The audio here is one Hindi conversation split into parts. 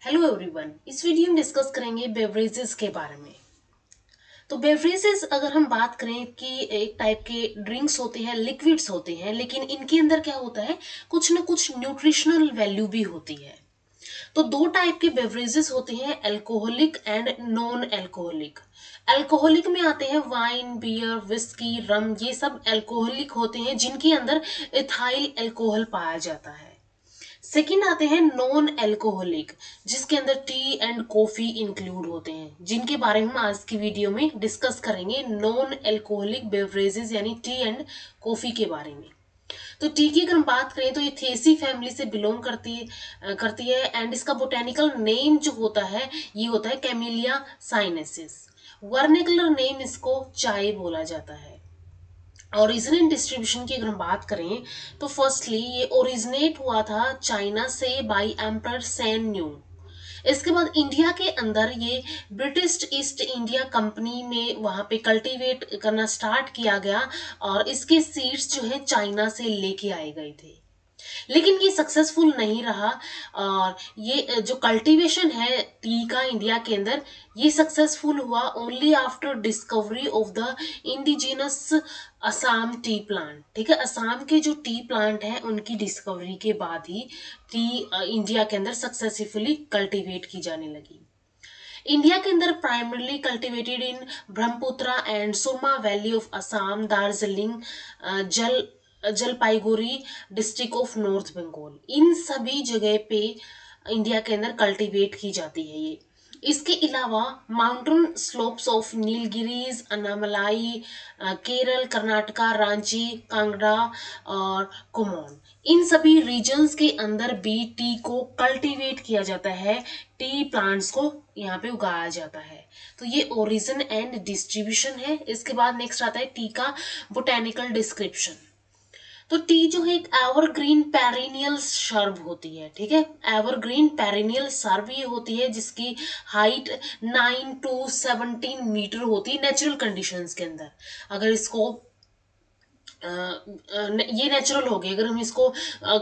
हेलो एवरीवन, इस वीडियो में डिस्कस करेंगे बेवरेजेस के बारे में। तो बेवरेजेस अगर हम बात करें कि एक टाइप के ड्रिंक्स होते हैं, लिक्विड्स होते हैं, लेकिन इनके अंदर क्या होता है, कुछ ना कुछ न्यूट्रिशनल वैल्यू भी होती है। तो दो टाइप के बेवरेजेस होते हैं, alcoholic and non alcoholic. Alcoholic में आते हैं वाइन, बियर, विस्की, रम, ये सब अल्कोहलिक होते हैं जिनके अंदर इथाइल अल्कोहल पाया जाता है। सेकंड आते हैं नॉन अल्कोहलिक, जिसके अंदर टी एंड कॉफी इंक्लूड होते हैं, जिनके बारे में हम आज की वीडियो में डिस्कस करेंगे। नॉन अल्कोहलिक बेवरेजेस यानी टी एंड कॉफी के बारे में। तो टी की अगर हम बात करें तो ये थेसी फैमिली से बिलोंग करती है एंड इसका बोटेनिकल नेम जो होता है ये होता है कैमिलिया साइनेसिस। वर्निकुलर नेम इसको चाय बोला जाता है। ओरिजिन डिस्ट्रीब्यूशन की अगर हम बात करें तो फर्स्टली ये ओरिजिनेट हुआ था चाइना से बाय एम्पर सैन न्यू। इसके बाद इंडिया के अंदर ये ब्रिटिश ईस्ट इंडिया कंपनी में वहां पे कल्टीवेट करना स्टार्ट किया गया और इसके सीड्स जो है चाइना से लेके आए गए थे, लेकिन ये सक्सेसफुल नहीं रहा। और ये जो कल्टीवेशन है टी का इंडिया के अंदर, ये सक्सेसफुल हुआ only after discovery of the indigenous Assam T plant. ठीक है, असम के जो टी प्लांट है उनकी डिस्कवरी के बाद ही टी इंडिया के अंदर सक्सेसफुली कल्टीवेट की जाने लगी। इंडिया के अंदर primarily cultivated in Brahmaputra and Surma valley of Assam, Darjeeling, Jalpaiguri district of north Bengal, इन सभी जगह पे इंडिया के अंदर कल्टीवेट की जाती है ये। इसके अलावा mountain slopes of Nilgiris, Anamalai, Kerala, Karnataka, Ranchi, Kangra और कुमाऊं, इन सभी रीजन्स के अंदर भी टी को कल्टीवेट किया जाता है, टी प्लांट्स को यहाँ पे उगाया जाता है। तो ये ओरिजिन एंड डिस्ट्रीब्यूशन है। इसके बाद नेक्स्ट आता है टी का बोटेनिकल डिस्क्रिप्शन। तो टी जो है एक एवरग्रीन पेरिनियल सर्ब होती है। ठीक है, एवरग्रीन पेरिनियल सर्ब ये होती है जिसकी हाइट 9 to 17 मीटर होती है नेचुरल कंडीशंस के अंदर। अगर इसको ये नेचुरल हो गई, अगर हम इसको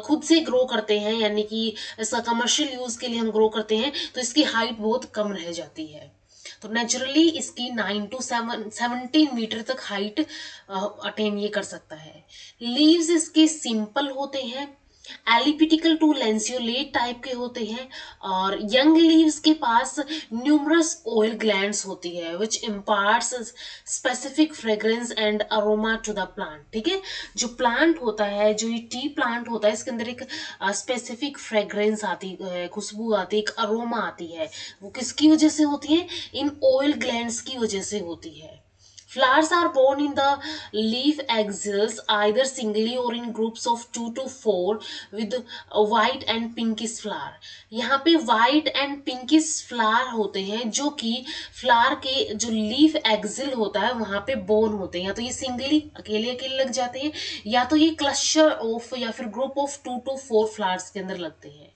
खुद से ग्रो करते हैं यानी कि इसका कमर्शियल यूज के लिए हम ग्रो करते हैं तो इसकी हाइट बहुत कम रह जाती है। तो नेचुरली इसकी 9 to 17 मीटर तक हाइट अटेन ये कर सकता है। लीव्स इसके सिंपल होते हैं, एलिपिटिकल टू लैंसियोलेट टाइप के होते हैं और यंग लीव्स के पास न्यूमरस ऑयल ग्लैंड्स होती है which imparts specific fragrance and aroma to the plant. ठीक है, जो प्लांट होता है, जो ये टी प्लांट होता है, इसके अंदर एक स्पेसिफिक फ्रेग्रेंस आती है, खुशबू आती है, एक अरोमा आती है। वो किसकी वजह से होती है? इन ऑयल ग्लैंड्स की वजह से होती है। Flowers are borne in the leaf axils either singly or in groups of 2 to 4 with a white and pinkish flower. यहाँ पे white and pinkish flower होते हैं जो कि फ्लावर के जो लीफ एक्सिल होता है वहां पे बोन होते हैं। या तो ये सिंगली अकेले अकेले लग जाते हैं या तो ये क्लस्टर ऑफ या फिर ग्रुप ऑफ 2 to 4 फ्लावर्स के अंदर लगते हैं।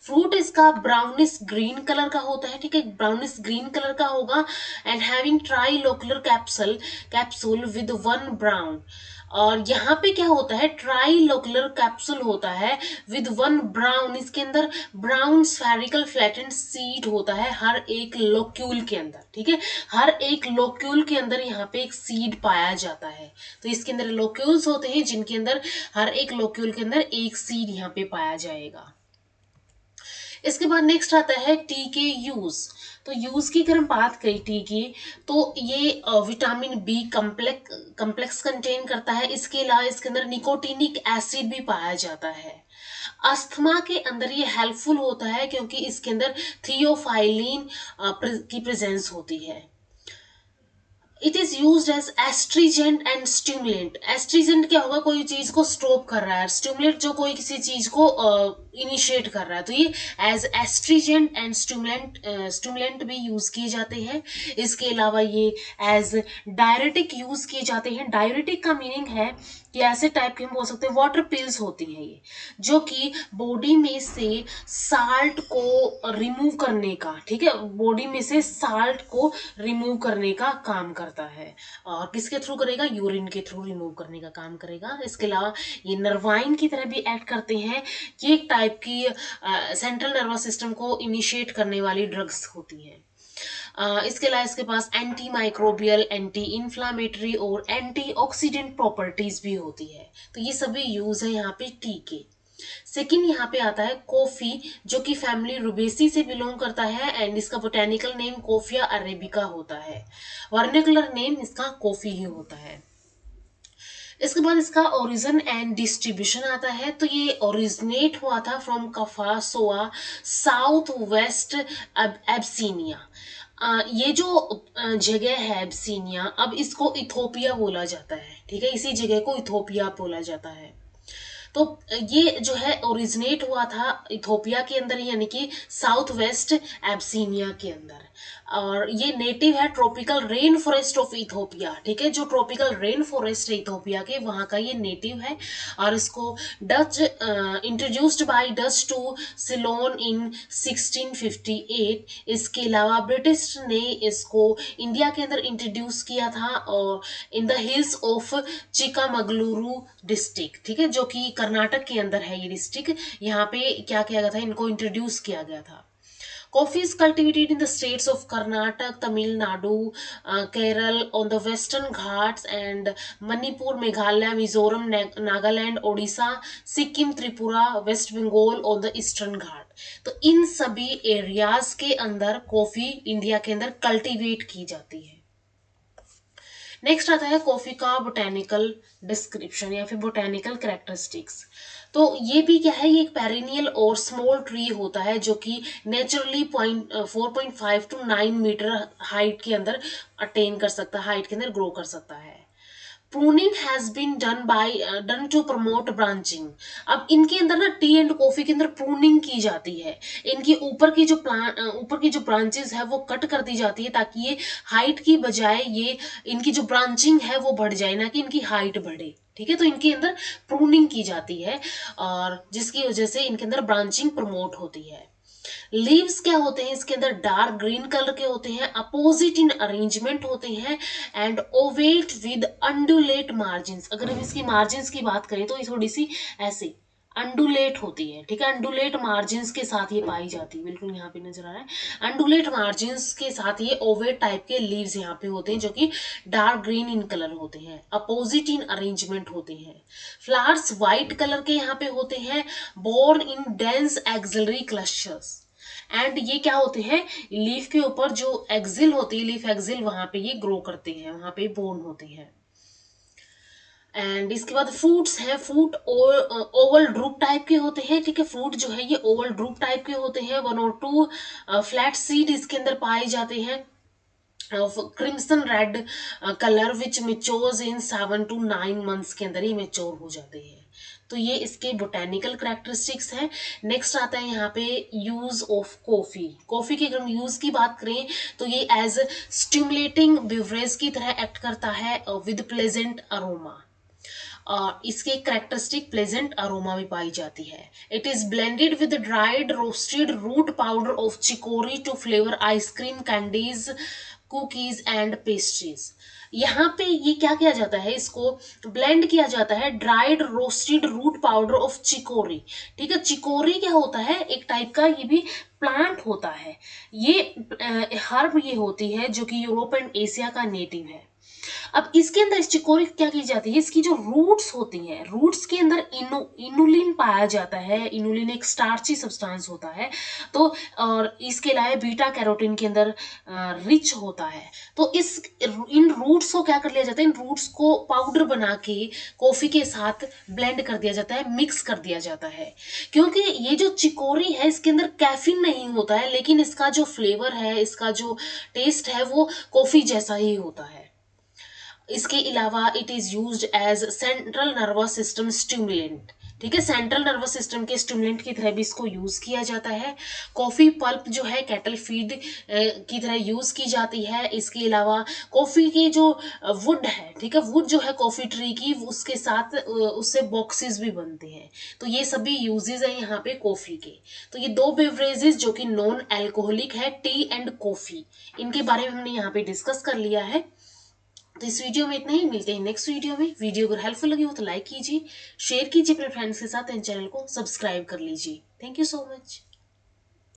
फ्रूट इसका ब्राउनिश ग्रीन कलर का होता है। ठीक है, ब्राउनिश ग्रीन कलर का होगा and having trilocular capsule with one brown. और यहाँ पे क्या होता है, ट्राइलोकुलर कैप्सूल होता है विद वन ब्राउन। इसके अंदर ब्राउन स्फेरिकल फ्लैटेंड सीड होता है हर एक लोक्यूल के अंदर। ठीक है, हर एक लोक्यूल के अंदर यहाँ पे एक सीड पाया जाता है। तो इसके अंदर लोक्यूल्स होते हैं जिनके अंदर हर एक लोक्यूल के अंदर एक सीड यहाँ पे पाया जाएगा। इसके बाद नेक्स्ट आता है टी के यूज। तो यूज की अगर हम बात करें टी की, तो ये विटामिन बी कम्प्लेक्स कंटेन करता है। इसके अलावा इसके अंदर निकोटिनिक एसिड भी पाया जाता है। अस्थमा के अंदर ये हेल्पफुल होता है क्योंकि इसके अंदर थियोफाइलिन की प्रेजेंस होती है। It is use as astringent and stimulant. Astringent क्या होगा, कोई चीज को स्टॉप कर रहा है, स्टिमुलेट जो कोई किसी चीज को इनिशिएट कर रहा है, तो ये एज एस्ट्रीजेंट एंड स्टिमुलेंट भी यूज किए जाते हैं। इसके अलावा ये एज डायरेटिक यूज किए जाते हैं। डायरेटिक का मीनिंग है कि ऐसे टाइप के हम बोल सकते हैं वाटर पिल्स होती हैं ये, जो कि बॉडी में से साल्ट को रिमूव करने का, ठीक है, बॉडी में से साल्ट को रिमूव करने का काम करती करता है, और किसके थ्रू करेगा, यूरिन के थ्रू रिमूव करने का काम करेगा। इसके अलावा ये नर्वाइन की तरह भी एक्ट करते हैं, कि एक टाइप की सेंट्रल नर्वस सिस्टम को इनिशिएट करने वाली ड्रग्स होती हैं। इसके अलावा इसके पास एंटी माइक्रोबियल, एंटी इन्फ्लामेटरी और एंटीऑक्सीडेंट प्रॉपर्टीज भी होती है। तो ये सभी यूज है यहाँ पे टी के। सेकेंड यहाँ पे आता है कॉफी, जो कि फैमिली रुबेसी से बिलोंग करता है, एंड इसका बोटेनिकल नेम कोफिया अरेबिका होता है। वर्नाकुलर नेम इसका कॉफी ही होता है। इसके बाद इसका ओरिजिन एंड डिस्ट्रीब्यूशन आता है। तो ये ओरिजिनेट हुआ था फ्रॉम कफासोआ, साउथ वेस्ट एब्सीनिया। ये जो जगह है एब्सीनिया, अब इसको इथोपिया बोला जाता है, ठीक है, इसी जगह को इथोपिया बोला जाता है। तो ये जो है ओरिजिनेट हुआ था इथोपिया के अंदर, यानी कि साउथ वेस्ट एब्सीनिया के अंदर, और ये नेटिव है tropical rain forest of Ethiopia, ठीक है, जो ट्रॉपिकल रेन फॉरेस्ट है इथोपिया के, वहाँ का ये नेटिव है। और इसको Dutch introduced by Dutch to Ceylon in 1658। इसके अलावा ब्रिटिश ने इसको इंडिया के अंदर इंट्रोड्यूस किया था, और in the hills of Chikkamagaluru district, ठीक है, जो कि कर्नाटक के अंदर है ये डिस्ट्रिक्ट। यहाँ पे क्या किया गया था, इनको इंट्रोड्यूस किया गया था। Coffee is cultivated in the states of Karnataka, Tamil Nadu, Kerala on the Western Ghats, and Manipur, Meghalaya, Mizoram, Nagaland, Odisha, Sikkim, Tripura, West Bengal on the Eastern Ghat. तो इन सभी एरियाज के अंदर कॉफी इंडिया के अंदर कल्टीवेट की जाती है। नेक्स्ट आता है कॉफी का बोटेनिकल डिस्क्रिप्शन या फिर बोटेनिकल कैरेक्टरिस्टिक्स। तो ये भी क्या है, ये एक पेरिनियल और स्मॉल ट्री होता है, जो कि नेचुरली 4.5 to 9 मीटर हाइट के अंदर अटेन कर सकता है, हाइट के अंदर ग्रो कर सकता है। Pruning has been done to promote branching. अब इनके अंदर ना टी एंड कॉफी के अंदर प्रूनिंग की जाती है, इनकी ऊपर की जो ब्रांचेस है वो कट कर दी जाती है, ताकि ये हाइट की बजाय ये इनकी जो ब्रांचिंग है वो बढ़ जाए, ना कि इनकी हाइट बढ़े, ठीक है। तो इनके अंदर प्रूनिंग की जाती है, और जिसकी वजह से इनके अंदर ब्रांचिंग प्रमोट होती है। लीव्स क्या होते हैं इसके अंदर, डार्क ग्रीन कलर के होते हैं, अपोजिट इन अरेंजमेंट होते हैं, एंड ओवेट विद अंडुलेट मार्जिन। अगर हम इसकी मार्जिन की बात करें तो ये थोड़ी सी ऐसे अंडुलेट होती है, ठीक है, अंडुलेट मार्जिन के साथ ये पाई जाती है, बिल्कुल यहाँ पे नजर आ रहा है, अंडुलेट मार्जिन के साथ ये ओवेट टाइप के लीव्स यहाँ पे होते हैं, जो कि डार्क ग्रीन इन कलर होते हैं, अपोजिट इन अरेंजमेंट होते हैं। फ्लावर्स व्हाइट कलर के यहाँ पे होते हैं, borne in dense axillary clusters, and ये क्या होते हैं, लीफ के ऊपर जो एक्सिल होती है, लीफ एक्सिल, वहां पे ये ग्रो करते हैं, वहां पे बोर्न होते हैं। एंड इसके बाद फ्रूट्स हैं, फ्रूट ओवल ड्रूप टाइप के होते हैं, ठीक है, फ्रूट जो है ये ओवल ड्रूप टाइप के होते हैं। 1 or 2 फ्लैट सीड इसके अंदर पाए जाते हैं, of crimson red colour, which matures in 7 to 9 months के अंदर ही मेच्योर हो जाते हैं। तो ये इसके बोटेनिकल कैरेक्टरिस्टिक्स हैं। नेक्स्ट आता है यहाँ पे यूज ऑफ कॉफी। कॉफी के अगर हम यूज की बात करें तो ये एज स्टिमुलेटिंग बिवरेज की तरह एक्ट करता है विद प्लेजेंट अरोमा। इसके कैरेक्टरिस्टिक प्लेजेंट अरोमा भी पाई जाती है। It is blended with dried roasted root powder of chicory to flavour ice cream, candies, cookies and pastries. यहाँ पे ये क्या किया जाता है, इसको ब्लेंड किया जाता है dried roasted root powder of chicory, ठीक है। चिकोरी क्या होता है, एक टाइप का ये भी प्लांट होता है, ये हर्ब ये होती है, जो कि यूरोप एंड एशिया का नेटिव है। अब इसके अंदर इस चिकोरी क्या की जाती है, इसकी जो रूट्स होती हैं, रूट्स के अंदर इनुलिन पाया जाता है। इनुलिन एक स्टार्ची सब्सटेंस होता है, तो और इसके अलावा बीटा कैरोटीन के अंदर रिच होता है। तो इन रूट्स को क्या कर लिया जाता है, इन रूट्स को पाउडर बना के कॉफी के साथ ब्लेंड कर दिया जाता है, मिक्स कर दिया जाता है। क्योंकि ये जो चिकोरी है इसके अंदर कैफीन नहीं होता है, लेकिन इसका जो फ्लेवर है, इसका जो टेस्ट है वो कॉफी जैसा ही होता है। इसके अलावा it is used as central nervous system stimulant, ठीक है, सेंट्रल नर्वस सिस्टम के स्टिमुलेंट की तरह भी इसको यूज किया जाता है। कॉफी पल्प जो है कैटल फीड की तरह यूज की जाती है। इसके अलावा कॉफी की जो वुड है, ठीक है, वुड जो है कॉफी ट्री की, उसके साथ उससे बॉक्सेस भी बनते हैं। तो ये सभी यूजेस है यहाँ पे कॉफी के। तो ये दो बेवरेजेस जो कि नॉन एल्कोहलिक है, टी एंड कॉफी, इनके बारे में हमने यहाँ पे डिस्कस कर लिया है। तो इस वीडियो में इतना ही, मिलते हैं नेक्स्ट वीडियो में। वीडियो अगर हेल्पफुल लगी हो तो लाइक कीजिए, शेयर कीजिए अपने फ्रेंड्स के साथ, एंड चैनल को सब्सक्राइब कर लीजिए। Thank you so much.